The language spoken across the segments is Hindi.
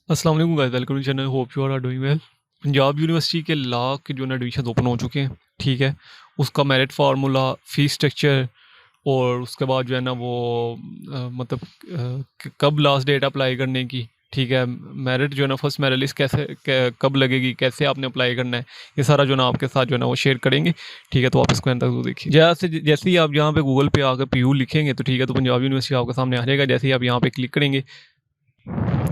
अस्सलाम वालेकुम guys, welcome to channel. Hope you are doing well. Punjab university के लॉ के जो है ना एडमिशन ओपन हो चुके हैं, ठीक है। उसका मेरिट फार्मूला, फीस स्ट्रक्चर और उसके बाद जो है ना वो मतलब कब लास्ट डेट अप्लाई करने की, ठीक है। मेरिट जो है ना फर्स्ट मेरिट लिस्ट कैसे कब लगेगी, कैसे आपने अप्लाई करना है, ये सारा जो है ना आपके साथ जो है ना वो शेयर करेंगे, ठीक है। तो आप इसको अंत तक देखिए। जैसे ही आप यहाँ पे गूगल पे आकर पीयू लिखेंगे तो ठीक है, तो पंजाब यूनिवर्सिटी आपके सामने आ जाएगा। जैसे ही आप यहाँ पे क्लिक करेंगे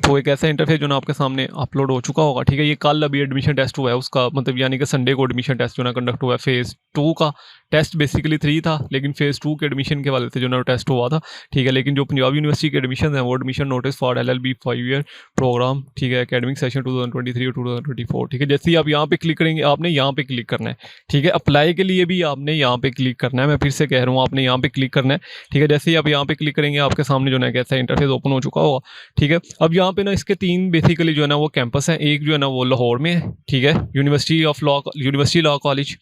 तो एक ऐसा इंटरफेस जो ना आपके सामने अपलोड हो चुका होगा, ठीक है। ये कल अभी एडमिशन टेस्ट हुआ है उसका, मतलब यानी कि संडे को एडमिशन टेस्ट जो ना कंडक्ट हुआ है। फेज़ 2 का टेस्ट बेसिकली 3 था, लेकिन फेज़ 2 के एडमिशन के वाले से जो ना टेस्ट हुआ था, ठीक है। लेकिन जो पंजाब यूनिवर्सिटी के एडमिशन है वो admission notice for LLB 5 year program, ठीक है, एकेडमिक सेशन 2023 और 2024, ठीक है। जैसे ही आप यहाँ पे क्लिक करेंगे, आपने यहाँ पे क्लिक करना है, ठीक है। अप्लाई के लिए भी आपने यहाँ पे क्लिक करना है। मैं फिर से कह रहा हूँ, आपने यहाँ पे क्लिक करना है, ठीक है। जैसे ही आप यहाँ पे क्लिक करेंगे, आपके सामने जो है कैसा इंटरफेस ओपन हो चुका होगा, ठीक है। अब यहाँ पे ना इसके 3 बेसिकली जो है ना वो कैंपस हैं। एक जो है ना वो लाहौर में है, ठीक है, यूनिवर्सिटी लॉ कॉलेज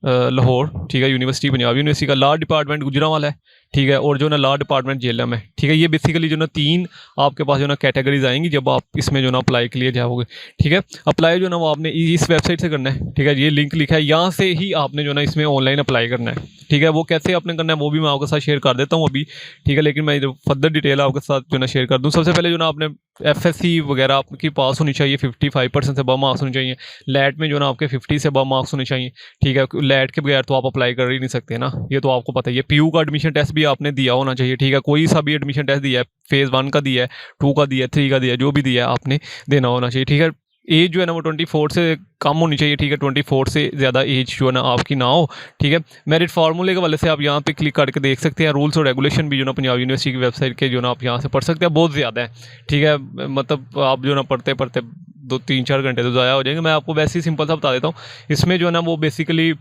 लाहौर, ठीक है। यूनिवर्सिटी पंजाब यूनिवर्सिटी का लॉ डिपार्टमेंट गुजरांवाला है, ठीक है। और जो ना लॉ डिपार्टमेंट जेलम है, ठीक है। ये बेसिकली जो ना 3 आपके पास जो ना कैटेगरीज आएंगी जब आप इसमें जो ना अप्लाई के लिए जाओगे, ठीक है। अप्लाई जो ना वो आपने इस वेबसाइट से करना है, ठीक है। ये लिंक लिखा है, यहाँ से ही आपने जो ना इसमें ऑनलाइन अप्लाई करना है, ठीक है। वो कैसे आपने करना है वो भी मैं आपके साथ शेयर कर देता हूँ अभी, ठीक है। लेकिन मैं जो फर्दर डिटेल आपके साथ जो ना शेयर कर दूँ। सबसे पहले जो ना आपने FSC वगैरह आपकी पास होनी चाहिए, 55% से अब मार्क्स होने चाहिए। लैट में जो ना आपके 50 से अब मार्क्स होने चाहिए, ठीक है। लैट के बगैर तो आप अप्लाई कर ही नहीं सकते ना, ये तो आपको पता ही है। PU का एडमिशन टेस्ट भी आपने दिया होना चाहिए, ठीक है। कोई सा भी एडमिशन टेस्ट दिया है, फेज़ 1 का दिया है, 2 का दिया है, 3 का दिया है, जो भी दिया है आपने देना होना चाहिए, ठीक है। एज जो है ना वो 24 से कम होनी चाहिए, ठीक है। 24 से ज़्यादा एज जो है ना आपकी ना हो, ठीक है। मेरिट फार्मूले के वाले से आप यहाँ पे क्लिक करके देख सकते हैं। रूल्स और रेगुलेशन भी जो ना पंजाब यूनिवर्सिटी की वेबसाइट के जो ना आप यहाँ से पढ़ सकते हैं। बहुत ज़्यादा है, ठीक है। मतलब आप जो ना पढ़ते पढ़ते 2-3-4 घंटे तो ज़ाया हो जाएंगे। मैं आपको वैसे ही सिंपल सा बता देता हूँ। इसमें जो है ना वो बेसिकली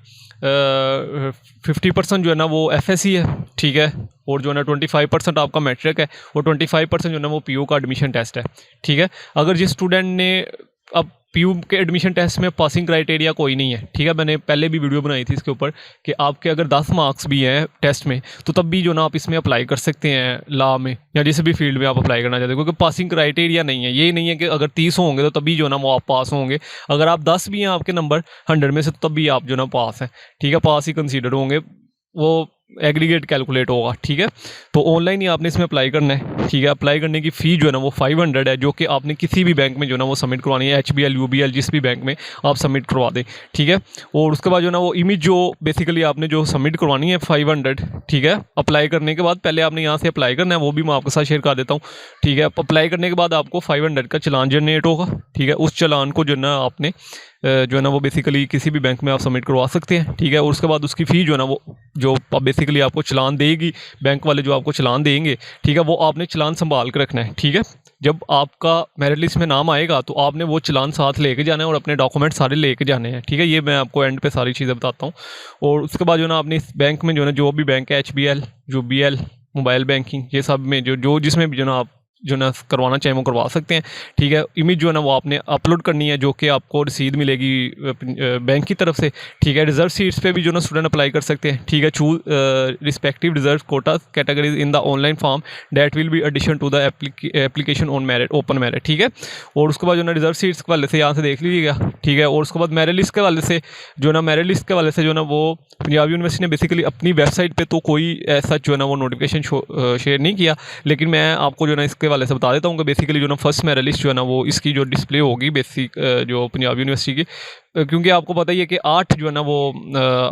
50% जो है ना वो FSC है, ठीक है। और जो है ना 25% आपका मैट्रिक है, और 25% जो है ना वो PU का एडमिशन टेस्ट है, ठीक है। अगर जिस स्टूडेंट ने अब PU के एडमिशन टेस्ट में पासिंग क्राइटेरिया कोई नहीं है, ठीक है। मैंने पहले भी वीडियो बनाई थी इसके ऊपर कि आपके अगर 10 मार्क्स भी हैं टेस्ट में तो तब भी जो ना आप इसमें अप्लाई कर सकते हैं, लॉ में या जिस भी फील्ड में आप अप्लाई करना चाहते हैं, क्योंकि पासिंग क्राइटेरिया नहीं है। ये नहीं है कि अगर 30 होंगे तो तभी जो ना वो आप पास होंगे। अगर आप 10 भी हैं आपके नंबर 100 में से तो तब भी आप जो ना पास हैं, ठीक है। पास ही कंसीडर होंगे, वो एग्रीगेट कैलकुलेट होगा, ठीक है। तो ऑनलाइन ही आपने इसमें अप्लाई करना है, ठीक है। अप्लाई करने की फ़ी जो है ना वो 500 है, जो कि आपने किसी भी बैंक में जो ना वो सबमिट करवानी है, HBL UBL जिस भी बैंक में आप सबमिट करवा दें, ठीक है। और उसके बाद जो ना वो इमेज जो बेसिकली आपने जो सबमिट करवानी है 500, ठीक है। अप्लाई करने के बाद पहले आपने यहाँ से अप्लाई करना है, वो भी मैं आपके साथ शेयर कर देता हूँ, ठीक है। अप्लाई करने के बाद आपको 500 का चलान जनरेट होगा, ठीक है। उस चलान को जो ना आपने जो है ना वो बेसिकली किसी भी बैंक में आप सबमिट करवा सकते हैं, ठीक है। और उसके बाद उसकी फ़ी जो है ना वो जो बेसिकली आपको चलान देगी बैंक वाले, जो आपको चलान देंगे, ठीक है, वो आपने चलान संभाल के रखना है, ठीक है। जब आपका मेरिट लिस्ट में नाम आएगा तो आपने वो चलान साथ लेके जाना है और अपने डॉक्यूमेंट सारे लेके जाने हैं, ठीक है। ये मैं आपको एंड पे सारी चीज़ें बताता हूँ। और उसके बाद जो ना आपने इस बैंक में जो ना जो भी बैंक है, HBL UBL मोबाइल बैंकिंग, ये सब में जो जिसमें भी जो ना आप जो ना करवाना चाहें वो करवा सकते हैं, ठीक है। इमेज जो है ना वो आपने अपलोड करनी है, जो कि आपको रसीद मिलेगी बैंक की तरफ से, ठीक है। रिजर्व सीट्स पे भी जो ना स्टूडेंट अप्लाई कर सकते हैं, ठीक है। Choose respective reserve quota categories in the online form that will be addition to the application on merit, open merit, ठीक है। और उसके बाद जो ना रिजर्व सीट्स के वाले से यहाँ से देख लीजिएगा, ठीक है। और उसके बाद मेरिट लिस्ट के वाले से जो ना मेरिट लिस्ट के वाले से जो ना वो पंजाब यूनिवर्सिटी ने बेसिकली अपनी वेबसाइट पे तो कोई ऐसा जो है ना वो नोटिफिकेशन शेयर नहीं किया, लेकिन मैं आपको जो ना इसके वाले से बता देता हूँ कि बेसिकली जो ना फर्स्ट मेरिट लिस्ट जो है ना वो इसकी जो डिस्प्ले होगी बेसिक जो पंजाब यूनिवर्सिटी की, क्योंकि आपको पता ही है कि 8 जो है ना वो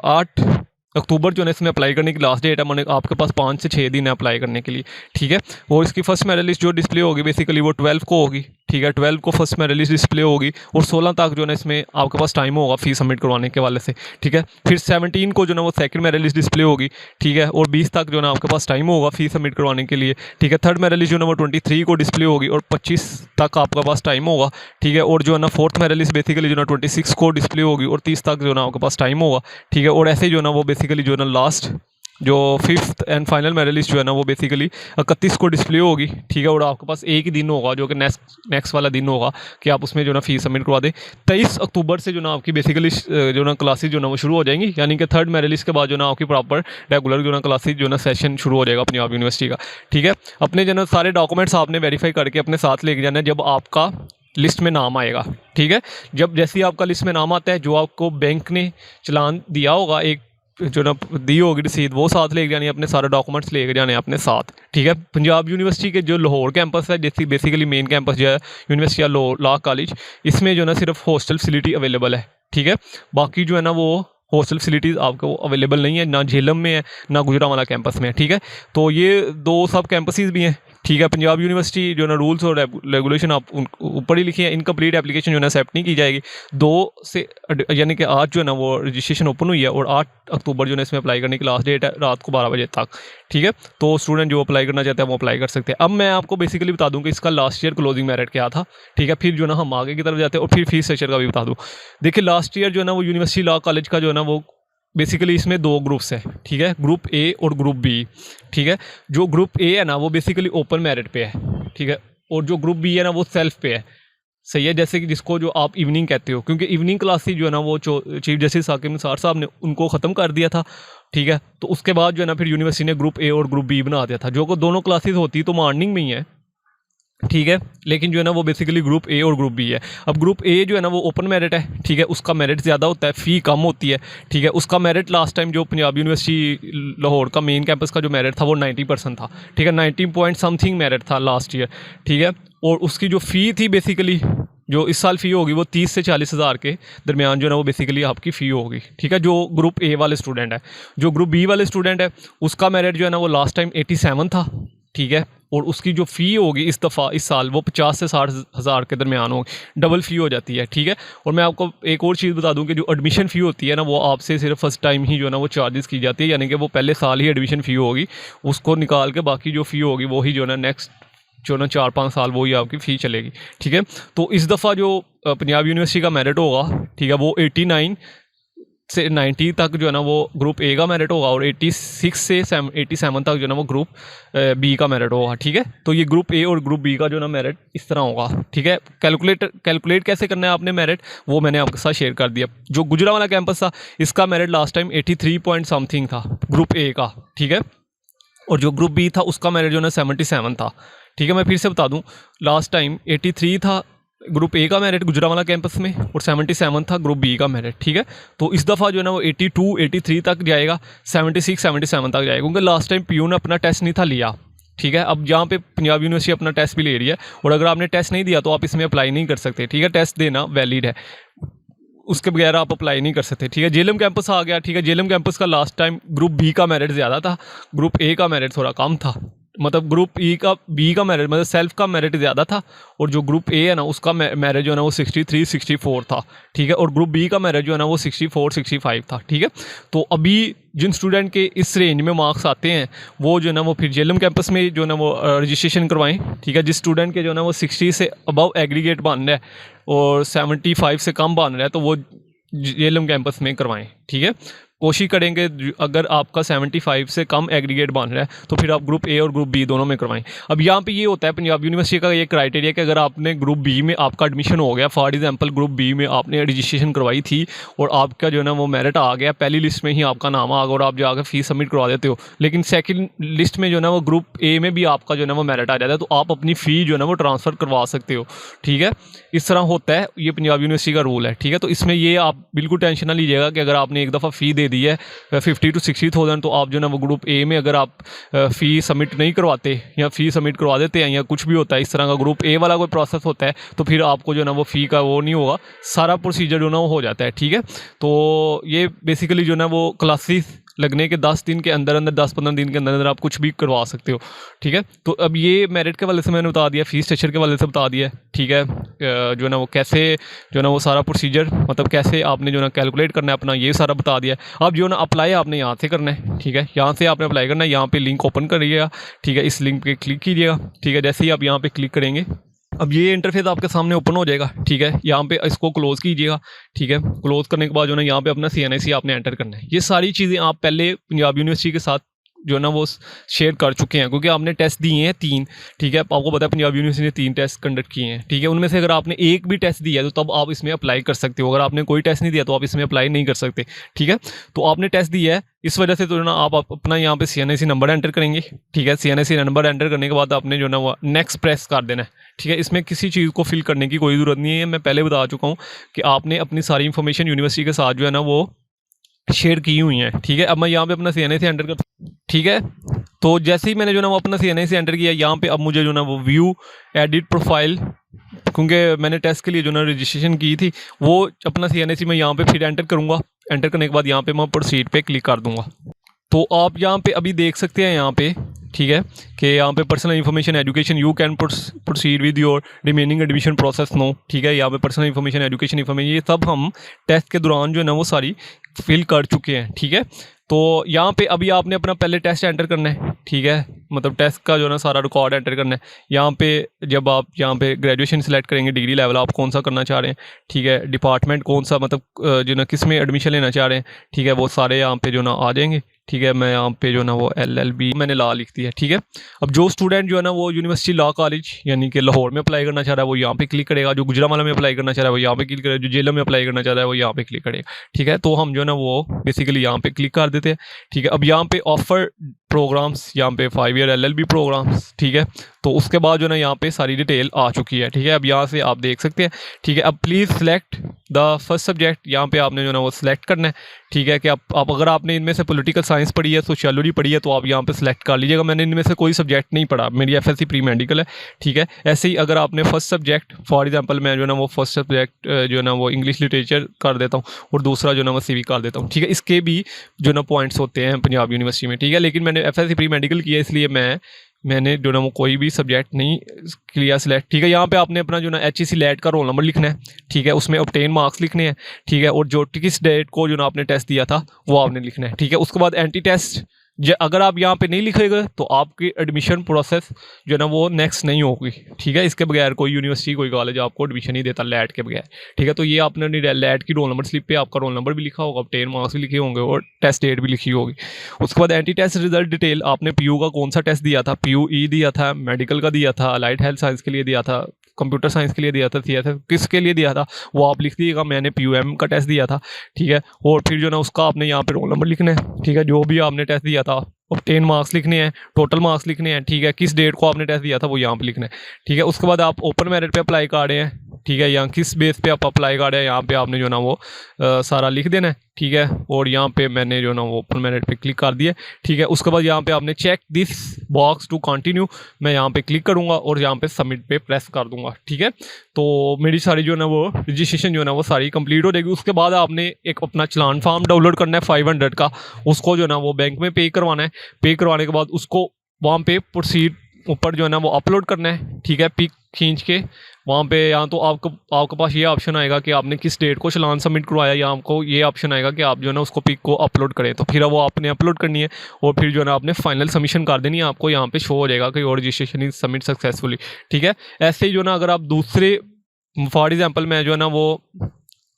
8 अक्टूबर जो है इसमें अप्लाई करने की लास्ट डेट है। मैंने आपके पास 5 से 6 दिन है अप्लाई करने के लिए, ठीक है। और इसकी फर्स्ट मेरिट लिस्ट जो डिस्प्ले होगी बेसिकली वो 12 को होगी, ठीक है। 12 को फर्स्ट मेरिट लिस्ट डिस्प्ले होगी, और 16 तक जो है इसमें आपके पास टाइम होगा फीस सबमिट करवाने के वाले से, ठीक है। फिर 17 को जो ना वो सेकंड मेरिट लिस्ट डिस्प्ले होगी, ठीक है। और 20 तक जो ना आपके पास टाइम होगा फीस सबमिट करवाने के लिए, ठीक है। थर्ड मेरिट लिस्ट जो ना वो 23 को डिस्प्ले होगी, और 25 तक आपके पास टाइम होगा, ठीक है। और जो है ना फोर्थ मेरिट लिस्ट बेसिकली जो ना 26 को डिस्प्ले होगी, और 30 तक जो ना आपके पास टाइम होगा, ठीक है। और ऐसे ही जो ना वो बेसिकली जो ना लास्ट जो 5th and final merit list जो है ना वो बेसिकली 31 को डिस्प्ले होगी, ठीक है। और आपके पास एक ही दिन होगा जो कि नेक्स्ट वाला दिन होगा कि आप उसमें जो ना फीस सबमिट करवा दें। 23 अक्टूबर से जो ना आपकी बेसिकली जो ना क्लासेज जो ना वो शुरू हो जाएंगी, यानी कि थर्ड मेरिट लिस्ट के बाद जो ना आपकी प्रॉपर रेगुलर जो ना क्लासेज जो ना सेशन शुरू हो जाएगा पंजाब यूनिवर्सिटी का, ठीक है। अपने जो ना सारे डॉक्यूमेंट्स आपने वेरीफाई करके अपने साथ लेके जाना है जब आपका लिस्ट में नाम आएगा, ठीक है। जब जैसे ही आपका लिस्ट में नाम आता है, जो आपको बैंक ने चालान दिया होगा, एक जो ना दी होगी रसीद, वो साथ लेके जानी है, अपने सारे डॉक्यूमेंट्स लेके जाने अपने साथ, ठीक है। पंजाब यूनिवर्सिटी के जो लाहौर कैंपस है, जैसे बेसिकली मेन कैंपस जो है यूनिवर्सिटी लॉ कॉलेज, इसमें जो ना सिर्फ हॉस्टल फैसिलिटी अवेलेबल है, ठीक है। बाकी जो है ना वो हॉस्टल फैसिलिटीज़ आपको अवेलेबल नहीं है, ना झेलम में है ना गुजरांवाला कैंपस में है, ठीक है। तो ये दो सब कैंपसेस भी हैं, ठीक है। पंजाब यूनिवर्सिटी जो ना रूल्स और रेगुलेशन आप ऊपर ही लिखी है, इनकम्प्लीट एप्लीकेशन जो है एक्सेप्ट नहीं की जाएगी। 2 से यानी कि आज जो है ना वो रजिस्ट्रेशन ओपन हुई है और 8 अक्टूबर जो है इसमें अप्लाई करने की लास्ट डेट है, रात को 12 बजे तक, ठीक है। तो स्टूडेंट जो अप्लाई करना चाहते हैं वो अप्लाई कर सकते हैं। अब मैं आपको बेसिकली बता दूँ कि इसका लास्ट ईयर क्लोजिंग मेरिट क्या था, ठीक है। फिर जो ना हम आगे की तरफ जाते हैं और फिर फीस स्ट्रक्चर का भी बता दूँ। देखिए लास्ट ईयर जो है ना वो यूनिवर्सिटी लॉ कॉलेज का जो है ना वो बेसिकली इसमें 2 ग्रुप्स हैं, ठीक है, ग्रुप ए और ग्रुप बी, ठीक है। जो ग्रुप ए है ना वो बेसिकली ओपन मेरिट पे है, ठीक है, और जो ग्रुप बी है ना वो सेल्फ पे है, सही है। जैसे कि जिसको जो आप इवनिंग कहते हो, क्योंकि इवनिंग क्लासेस जो है ना वो चीफ जस्टिस साकिब निसार साहब ने उनको ख़त्म कर दिया था, ठीक है। तो उसके बाद जो है ना फिर यूनिवर्सिटी ने ग्रुप ए और ग्रुप बी बना दिया था, जो को दोनों क्लासेस होती तो मॉर्निंग में ही है, ठीक है। लेकिन जो है ना वो बेसिकली ग्रुप ए और ग्रुप बी है। अब ग्रुप ए जो है ना वो ओपन मेरिट है, ठीक है, उसका मेरिट ज़्यादा होता है, फ़ी कम होती है, ठीक है। उसका मेरिट लास्ट टाइम जो पंजाब यूनिवर्सिटी लाहौर का मेन कैंपस का जो मेरिट था वो 90% था, ठीक है, 90 पॉइंट समथिंग मेरिट था लास्ट ईयर, ठीक है। और उसकी जो फ़ी थी बेसिकली जो इस साल फ़ी होगी वो 30 से 40 हज़ार के दरमियान जो है ना वो बेसिकली आपकी फ़ी होगी, ठीक है, जो ग्रुप ए वाले स्टूडेंट है। जो ग्रुप बी वाले स्टूडेंट है उसका मेरिट जो है ना वो लास्ट टाइम 87 था, ठीक है, और उसकी जो फ़ी होगी इस दफ़ा इस साल वो 50 से 60 हज़ार के दरमियान होगी, डबल फ़ी हो जाती है, ठीक है। और मैं आपको एक और चीज़ बता दूं कि जो एडमिशन फ़ी होती है ना वो आपसे सिर्फ फर्स्ट टाइम ही जो है ना वो चार्जेस की जाती है, यानी कि वो पहले साल ही एडमिशन फ़ी होगी, उसको निकाल के बाकी जो फ़ी होगी वही जो है ना नेक्स्ट जो ना 4-5 साल वही आपकी फ़ी चलेगी, ठीक है। तो इस दफ़ा जो पंजाब यूनिवर्सिटी का मेरिट होगा, ठीक है, वो 89 से 90 तक जो है ना वो ग्रुप ए का मेरिट होगा और 86 से 87 तक जो है ना वो ग्रुप बी का मेरिट होगा, ठीक है। तो ये ग्रुप ए और ग्रुप बी का जो ना मेरिट इस तरह होगा, ठीक है। कैलकुलेट कैसे करना है आपने मेरिट, वो मैंने आपके साथ शेयर कर दिया। जो गुजरांवाला कैंपस था इसका merit last time 83 point something था ग्रुप ए का, ठीक है, और जो ग्रुप बी था उसका मेरिट जो ना 77 था, ठीक है। मैं फिर से बता दूं, लास्ट टाइम 83 था ग्रुप ए का मेरिट गुजरांवाला कैंपस में और 77 था ग्रुप बी का मेरिट, ठीक है। तो इस दफ़ा जो है ना वो 82 83 तक जाएगा, 76 77 तक जाएगा, क्योंकि लास्ट टाइम पीयू ने अपना टेस्ट नहीं था लिया, ठीक है। अब जहाँ पे पंजाब यूनिवर्सिटी अपना टेस्ट भी ले रही है, और अगर आपने टेस्ट नहीं दिया तो आप इसमें अप्लाई नहीं कर सकते, ठीक है। टेस्ट देना वैलिड है, उसके बगैर आप अप्लाई नहीं कर सकते, ठीक है। जेलम कैंपस आ गया, ठीक है। जेलम कैंपस का लास्ट टाइम ग्रुप बी का मेरिट ज़्यादा था, ग्रुप ए का मेरिट थोड़ा कम था, मतलब ग्रुप ई का बी का मेरिट मतलब सेल्फ का मेरिट ज़्यादा था, और जो ग्रुप ए है ना उसका मेरिट जो है ना वो 63 64 था, ठीक है, और ग्रुप बी का मेरिट जो है ना वो 64 65 था, ठीक है। तो अभी जिन स्टूडेंट के इस रेंज में मार्क्स आते हैं वो जो है ना वो फिर जेलम कैंपस में जो है ना वो रजिस्ट्रेशन करवाएं, ठीक है। जिस स्टूडेंट के जो है ना वो 60 से अबव एग्रीगेट बन रहा है और 75 से कम बन रहा है तो वो जेलम कैंपस में करवाएं, ठीक है। कोशिश करेंगे अगर आपका 75 से कम एग्रीगेट बन रहा है तो फिर आप ग्रुप ए और ग्रुप बी दोनों में करवाएं। अब यहाँ पे ये होता है पंजाब यूनिवर्सिटी का ये क्राइटेरिया कि अगर आपने ग्रुप बी में आपका एडमिशन हो गया, फॉर एग्जांपल ग्रुप बी में आपने रजिस्ट्रेशन करवाई थी और आपका जो है ना वो मेरिट आ गया, पहली लिस्ट में ही आपका नाम आ गया और आप जाकर फीस सबमिट करवा देते हो, लेकिन सेकेंड लिस्ट में जो है ना वो ग्रुप ए में भी आपका जो है ना वो मेरिट आ जाता है, तो आप अपनी फ़ी जो है ना वो ट्रांसफ़र करवा सकते हो, ठीक है। इस तरह होता है, ये पंजाब यूनिवर्सिटी का रूल है, ठीक है। तो इसमें ये आप बिल्कुल टेंशन ना लीजिएगा कि अगर आपने एक दफ़ा फ़ी दे दी है 50 to 60,000 तो आप जो है ना वो ग्रुप ए में अगर आप फ़ी सबमिट नहीं करवाते या फ़ी सबमिट करवा देते हैं या कुछ भी होता है इस तरह का ग्रुप ए वाला कोई प्रोसेस होता है तो फिर आपको जो है ना वो फ़ी का वो नहीं होगा, सारा प्रोसीजर जो है ना वो हो जाता है, ठीक है। तो ये बेसिकली जो है ना वो क्लासेस लगने के 10 दिन के अंदर अंदर 10-15 दिन के अंदर अंदर आप कुछ भी करवा सकते हो, ठीक है। तो अब ये मेरिट के वाले से मैंने बता दिया, फीस स्ट्रक्चर के वाले से बता दिया, ठीक है। जो है ना वो कैसे जो है ना वो सारा प्रोसीजर मतलब कैसे आपने जो है ना कैलकुलेट करना है अपना, ये सारा बता दिया। अब जो है ना अप्लाई आपने यहाँ से करना है, ठीक है, यहाँ से आपने अप्लाई करना है। यहाँ पे लिंक ओपन करिएगा, ठीक है, इस लिंक पे क्लिक कीजिएगा, ठीक है। जैसे ही आप यहाँ पे क्लिक करेंगे अब ये इंटरफेस आपके सामने ओपन हो जाएगा, ठीक है। यहाँ पे इसको क्लोज़ कीजिएगा, ठीक है। क्लोज़ करने के बाद जो है ना यहाँ पे अपना CNIC आपने एंटर करना है। ये सारी चीज़ें आप पहले पंजाब यूनिवर्सिटी के साथ जो है ना वो शेयर कर चुके हैं, क्योंकि आपने टेस्ट दिए हैं 3, ठीक है। आपको पता है पंजाब यूनिवर्सिटी ने 3 टेस्ट कंडक्ट किए हैं, ठीक है। उनमें से अगर आपने एक भी टेस्ट दिया है तो तब आप इसमें अप्लाई कर सकते हो। अगर आपने कोई टेस्ट नहीं दिया तो आप इसमें अप्लाई नहीं कर सकते, ठीक है। तो आपने टेस्ट दिया है, इस वजह से तो जो ना आप अपना यहाँ पे CNIC नंबर एंटर करेंगे, ठीक है। CNIC नंबर एंटर करने के बाद आपने जो ना वो नेक्स्ट प्रेस कर देना है, ठीक है। इसमें किसी चीज़ को फिल करने की कोई ज़रूरत नहीं है। मैं पहले बता चुका हूँ कि आपने अपनी सारी इन्फॉर्मेशन यूनिवर्सिटी के साथ जो है ना वो शेयर की हुई हैं, ठीक है। अब मैं यहाँ पे अपना CNIC एंटर कर, ठीक है। तो जैसे ही मैंने जो ना वो अपना CNIC एंटर किया, यहाँ पे अब मुझे जो ना वो व्यू एडिट प्रोफाइल, क्योंकि मैंने टेस्ट के लिए जो ना रजिस्ट्रेशन की थी, वो अपना CNIC मैं यहाँ पे फिर एंटर करूँगा। एंटर करने के बाद यहाँ पे मैं प्रोसीड पे क्लिक कर दूँगा। तो आप यहाँ पे अभी देख सकते हैं यहाँ पे, ठीक है, कि यहाँ पे personal information education you can proceed with your remaining admission process no, ठीक है। यहाँ पे पर्सनल इन्फॉर्मेशन एजुकेशन इन्फॉर्मेशन ये सब हम टेस्ट के दौरान जो है ना वो सारी फिल कर चुके हैं, ठीक है। तो यहाँ पे अभी आपने अपना पहले टेस्ट एंटर करना है, ठीक है, मतलब टेस्ट का जो ना सारा रिकॉर्ड एंटर करना है। यहाँ पे जब आप यहाँ पे ग्रेजुएशन सेलेक्ट करेंगे, डिग्री लेवल आप कौन सा करना चाह रहे हैं, ठीक है, डिपार्टमेंट कौन सा, मतलब जो ना किस में एडमिशन लेना चाह रहे हैं, ठीक है, वो सारे यहाँ पे जो ना आ जाएंगे, ठीक है। मैं यहाँ पे जो ना वो LLB मैंने लॉ लिख दी है, ठीक है। अब जो स्टूडेंट जो है ना वो यूनिवर्सिटी लॉ कॉलेज यानी कि लाहौर में अप्लाई करना चाह रहा है वो यहाँ पे क्लिक करेगा, जो गुजरांवाला में अप्लाई करना चाह रहा है वो यहाँ पे क्लिक करेगा, जो जेलम में अप्लाई करना चाह रहा है वो यहाँ पे क्लिक करेगा, ठीक है। तो हम जो है ना वो बेसिकली यहाँ पे क्लिक कर देते हैं, ठीक है। अब यहाँ पे ऑफर प्रोग्राम्स, यहाँ पे 5 ईयर LLB प्रोग्राम्स, ठीक है। तो उसके बाद जो ना यहाँ पे सारी डिटेल आ चुकी है, ठीक है। अब यहाँ से आप देख सकते हैं, ठीक है। अब please select the first subject, यहाँ पे आपने जो ना वो सिलेक्ट करना है, ठीक है। कि आप अगर आपने इनमें से पॉलिटिकल साइंस पढ़ी है, सोशियोलॉजी पढ़ी है, तो आप यहाँ पे सिलेक्ट कर लीजिएगा। मैंने इनमें से कोई सब्जेक्ट नहीं पढ़ा, मेरी FSC प्री मेडिकल है, ठीक है। ऐसे ही अगर आपने फर्स्ट सब्जेक्ट, फॉर एग्जांपल मैं जो ना वो फर्स्ट सब्जेक्ट जो है ना वो इंग्लिश लिटरेचर कर देता हूँ और दूसरा जो ना वो CV कर देता हूँ, ठीक है। इसके भी जो ना पॉइंट्स होते हैं पंजाब यूनिवर्सिटी में, ठीक है। लेकिन मैंने FSC प्री मेडिकल किया इसलिए मैंने जो ना वो कोई भी सब्जेक्ट नहीं किया सिलेक्ट, ठीक है। यहाँ पे आपने अपना जो ना HEC लैट का रोल नंबर लिखना है, ठीक है, उसमें ऑब्टेन मार्क्स लिखने हैं, ठीक है, और जो किस डेट को जो ना आपने टेस्ट दिया था वो आपने लिखना है, ठीक है। उसके बाद एंटी टेस्ट अगर आप यहाँ पे नहीं लिखेगा तो आपकी एडमिशन प्रोसेस जो है ना वो नेक्स्ट नहीं होगी, ठीक है। इसके बगैर कोई यूनिवर्सिटी कोई कॉलेज आपको एडमिशन नहीं देता लैट के बगैर, ठीक है। तो ये आपने लैट की रोल नंबर स्लिप पे आपका रोल नंबर भी लिखा होगा, ऑब्टेन मार्क्स भी लिखे होंगे और टेस्ट डेट भी लिखी होगी। उसके बाद एंटी टेस्ट रिजल्ट डिटेल, आपने PU का कौन सा टेस्ट दिया था, PUE दिया था, मेडिकल का दिया था, अलाइड हेल्थ साइंस के लिए दिया था, कंप्यूटर साइंस के लिए दिया था, CSS किसके लिए दिया था वो आप लिख दीजिएगा। मैंने PUM का टेस्ट दिया था, ठीक है। और फिर जो ना उसका आपने यहाँ पे रोल नंबर लिखना है, ठीक है, जो भी आपने टेस्ट दिया था, ऑब्टेन मार्क्स लिखने हैं, टोटल मार्क्स लिखने हैं, ठीक है, किस डेट को आपने टेस्ट दिया था वो यहाँ पे लिखना है, ठीक है। उसके बाद आप ओपन मेरिट पे अप्लाई कर रहे हैं, ठीक है, या किस बेस पे आप अप्लाई कर रहे हैं, यहाँ पे आपने जो ना वो सारा लिख देना है, ठीक है। और यहाँ पे मैंने जो ना वो ओपन मेरिट पे क्लिक कर दिया, ठीक है। उसके बाद यहाँ पे आपने check this box to continue, मैं यहाँ पे क्लिक करूँगा और यहाँ पे सबमिट पे प्रेस कर दूँगा, ठीक है। तो मेरी सारी जो ना वो रजिस्ट्रेशन जो ना वो सारी कंप्लीट हो जाएगी। उसके बाद आपने एक अपना चलान फॉर्म डाउनलोड करना है 500 का, उसको जो ना वो बैंक में पे करवाना है। पे करवाने के बाद उसको वहाँ पे प्रोसीड ऊपर जो है ना वो अपलोड करना है, ठीक है, पिक खींच के वहाँ पे। या तो आपके पास ये ऑप्शन आएगा कि आपने किस डेट को चलान सबमिट करवाया, या आपको ये ऑप्शन आएगा कि आप जो है ना उसको पिक को अपलोड करें, तो फिर वो आपने अपलोड करनी है और फिर जो है ना आपने फाइनल सबमिशन कर देनी है। आपको यहाँ पे शो हो जाएगा कि your registration is submit successfully, ठीक है। ऐसे ही जो ना अगर आप दूसरे, फॉर एग्जाम्पल मैं जो है ना वो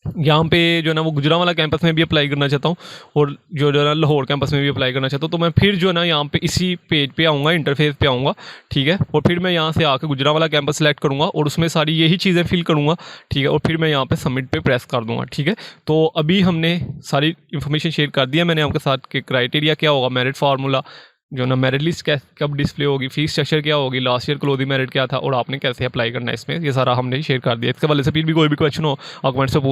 यहाँ पे जो है ना वो गुजरांवाला कैंपस में भी अप्लाई करना चाहता हूँ और जो है ना लाहौर कैंपस में भी अप्लाई करना चाहता हूँ, तो मैं फिर जो है ना यहाँ पे इसी पेज पे आऊँगा, इंटरफेस पे आऊँगा, ठीक है। और फिर मैं यहाँ से आके गुजरांवाला कैंपस सेलेक्ट करूँगा और उसमें सारी यही चीज़ें फिल करूँगा, ठीक है। और फिर मैं यहाँ पे सबमिट पे प्रेस कर दूँगा, ठीक है। तो अभी हमने सारी इन्फॉर्मेशन शेयर कर दिया मैंने आपके साथ कि क्राइटेरिया क्या होगा, मेरिट फार्मूला जो ना मेरिट लिस्ट कब डिस्प्ले होगी, फीस स्ट्रक्चर क्या होगी, लास्ट ईयर क्लोजिंग मेरिट क्या था और आपने कैसे अप्लाई करना है, इसमें ये सारा हमने शेयर कर दिया। इसके वाले से फिर भी कोई भी क्वेश्चन हो आप कमेंट से पूछ